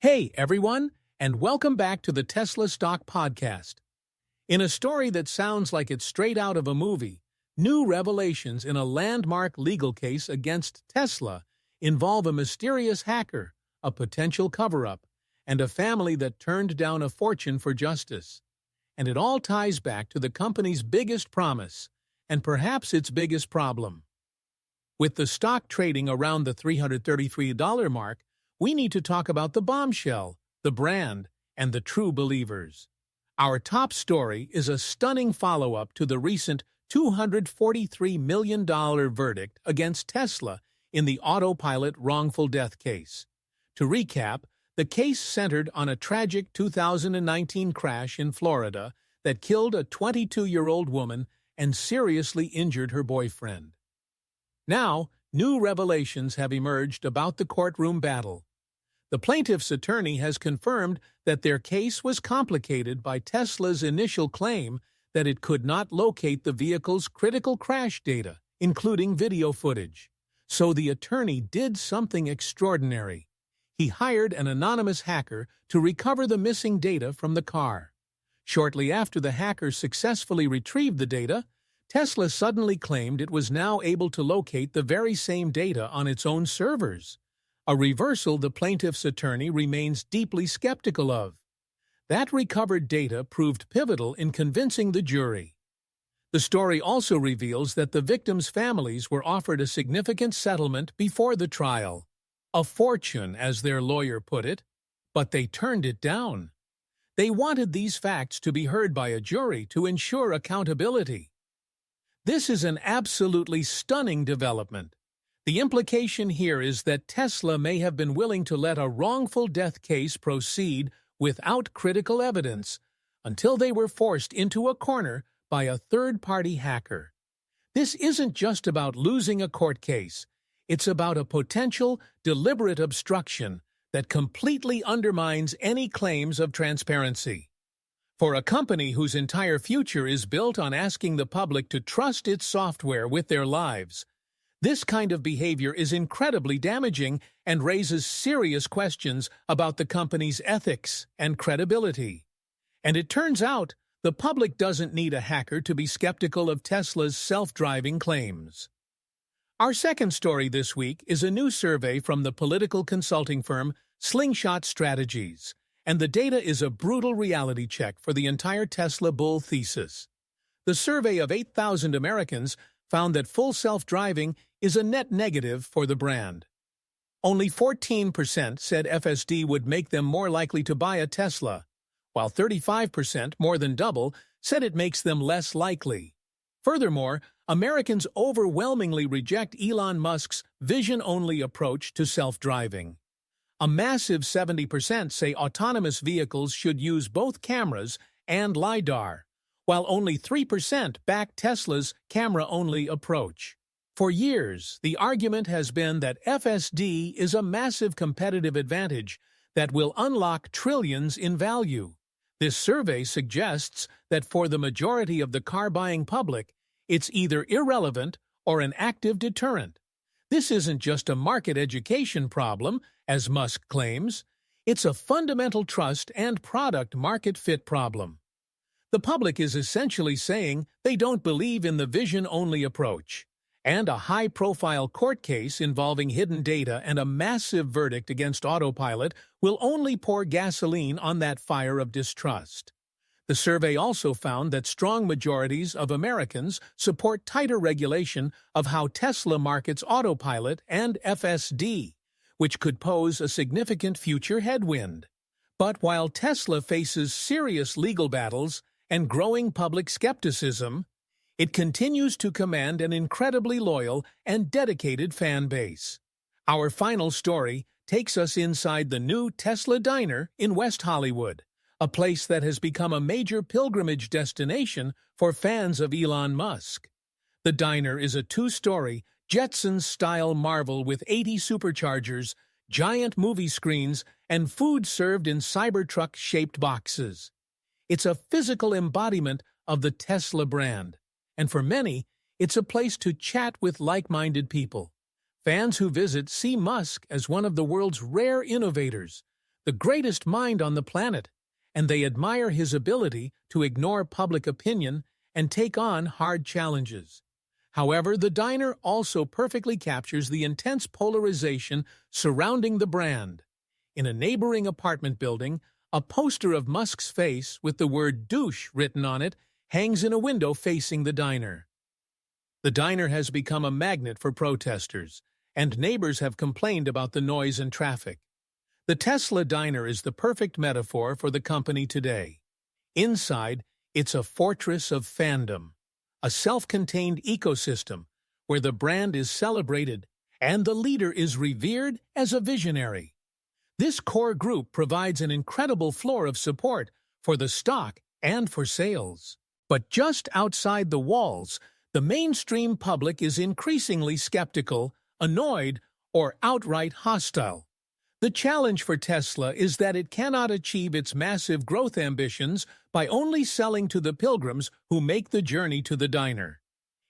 Hey, everyone, and welcome back to the Tesla Stock Podcast. In a story that sounds like it's straight out of a movie, new revelations in a landmark legal case against Tesla involve a mysterious hacker, a potential cover-up, and a family that turned down a fortune for justice. And it all ties back to the company's biggest promise, and perhaps its biggest problem. With the stock trading around the $333 mark, we need to talk about the bombshell, the brand, and the true believers. Our top story is a stunning follow-up to the recent $243 million verdict against Tesla in the Autopilot wrongful death case. To recap, the case centered on a tragic 2019 crash in Florida that killed a 22-year-old woman and seriously injured her boyfriend. Now, new revelations have emerged about the courtroom battle. The plaintiff's attorney has confirmed that their case was complicated by Tesla's initial claim that it could not locate the vehicle's critical crash data, including video footage. So the attorney did something extraordinary. He hired an anonymous hacker to recover the missing data from the car. Shortly after the hacker successfully retrieved the data, Tesla suddenly claimed it was now able to locate the very same data on its own servers, a reversal the plaintiff's attorney remains deeply skeptical of. That recovered data proved pivotal in convincing the jury. The story also reveals that the victims' families were offered a significant settlement before the trial. A fortune, as their lawyer put it, but they turned it down. They wanted these facts to be heard by a jury to ensure accountability. This is an absolutely stunning development. The implication here is that Tesla may have been willing to let a wrongful death case proceed without critical evidence until they were forced into a corner by a third-party hacker. This isn't just about losing a court case. It's about a potential, deliberate obstruction that completely undermines any claims of transparency. For a company whose entire future is built on asking the public to trust its software with their lives, this kind of behavior is incredibly damaging and raises serious questions about the company's ethics and credibility. And it turns out, the public doesn't need a hacker to be skeptical of Tesla's self-driving claims. Our second story this week is a new survey from the political consulting firm Slingshot Strategies, and the data is a brutal reality check for the entire Tesla bull thesis. The survey of 8,000 Americans found that full self-driving is a net negative for the brand. Only 14% said FSD would make them more likely to buy a Tesla, while 35%, more than double, said it makes them less likely. Furthermore, Americans overwhelmingly reject Elon Musk's vision-only approach to self-driving. A massive 70% say autonomous vehicles should use both cameras and LiDAR, while only 3% back Tesla's camera-only approach. For years, the argument has been that FSD is a massive competitive advantage that will unlock trillions in value. This survey suggests that for the majority of the car-buying public, it's either irrelevant or an active deterrent. This isn't just a market education problem, as Musk claims. It's a fundamental trust and product-market fit problem. The public is essentially saying they don't believe in the vision-only approach, and a high-profile court case involving hidden data and a massive verdict against Autopilot will only pour gasoline on that fire of distrust. The survey also found that strong majorities of Americans support tighter regulation of how Tesla markets Autopilot and FSD, which could pose a significant future headwind. But while Tesla faces serious legal battles and growing public skepticism, it continues to command an incredibly loyal and dedicated fan base. Our final story takes us inside the new Tesla diner in West Hollywood, a place that has become a major pilgrimage destination for fans of Elon Musk. The diner is a two-story, Jetsons-style marvel with 80 superchargers, giant movie screens, and food served in Cybertruck-shaped boxes. It's a physical embodiment of the Tesla brand, and for many, it's a place to chat with like-minded people. Fans who visit see Musk as one of the world's rare innovators, the greatest mind on the planet, and they admire his ability to ignore public opinion and take on hard challenges. However, the diner also perfectly captures the intense polarization surrounding the brand. In a neighboring apartment building, a poster of Musk's face with the word douche written on it hangs in a window facing the diner. The diner has become a magnet for protesters, and neighbors have complained about the noise and traffic. The Tesla diner is the perfect metaphor for the company today. Inside, it's a fortress of fandom, a self-contained ecosystem where the brand is celebrated and the leader is revered as a visionary. This core group provides an incredible floor of support for the stock and for sales. But just outside the walls, the mainstream public is increasingly skeptical, annoyed, or outright hostile. The challenge for Tesla is that it cannot achieve its massive growth ambitions by only selling to the pilgrims who make the journey to the diner.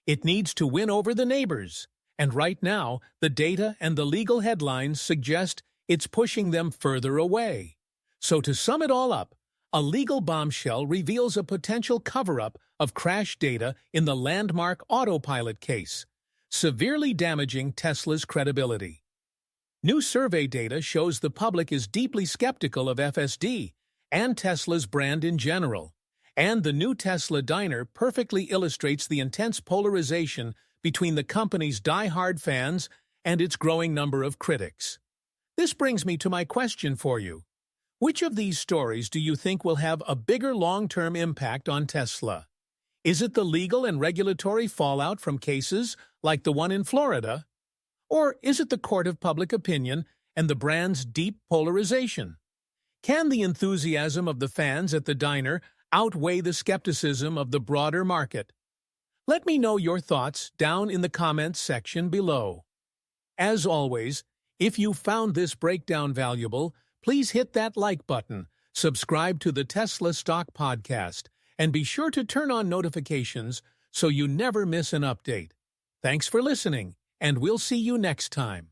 It needs to win over the neighbors, and right now, the data and the legal headlines suggest it's pushing them further away. So to sum it all up, a legal bombshell reveals a potential cover-up of crash data in the landmark Autopilot case, severely damaging Tesla's credibility. New survey data shows the public is deeply skeptical of FSD and Tesla's brand in general, and the new Tesla diner perfectly illustrates the intense polarization between the company's die-hard fans and its growing number of critics. This brings me to my question for you. Which of these stories do you think will have a bigger long-term impact on Tesla? Is it the legal and regulatory fallout from cases like the one in Florida? Or is it the court of public opinion and the brand's deep polarization? Can the enthusiasm of the fans at the diner outweigh the skepticism of the broader market? Let me know your thoughts down in the comments section below. As always, if you found this breakdown valuable, please hit that like button, subscribe to the Tesla Stock Podcast, and be sure to turn on notifications so you never miss an update. Thanks for listening, and we'll see you next time.